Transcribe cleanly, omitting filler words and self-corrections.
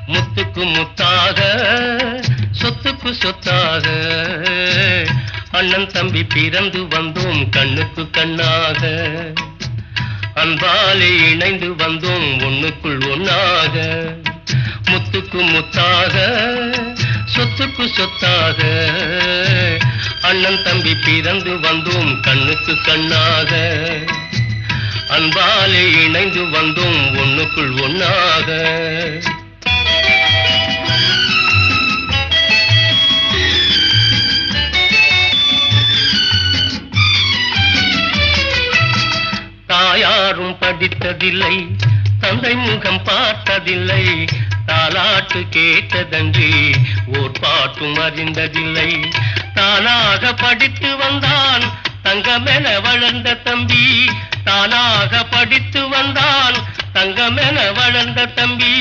முத்துக்கு முத்தாக சொத்துக்கு சொத்தாக அண்ணன் தம்பி பிறந்து வந்தோம் கண்ணுக்கு கண்ணாக அன்பாலே இணைந்து வந்தோம் ஒண்ணுக்குள் ஒண்ணாக முத்துக்கு முத்தாக சொத்துக்கு சொத்தாக அண்ணன் தம்பி பிறந்து வந்தோம் கண்ணுக்கு கண்ணாக அன்பாலே இணைந்து வந்தோம் ஒண்ணுக்குள் ஒண்ணாக தாயாரும் படித்ததில்லை தந்தை முகம் பார்த்ததில்லை தாலாட்டு கேட்டதன்றி ஓர் பாட்டும் அறிந்ததில்லை தானாக படித்து வந்தான் தங்கமென வளர்ந்த தம்பி தானாக படித்து வந்தான் தங்கமென வளர்ந்த தம்பி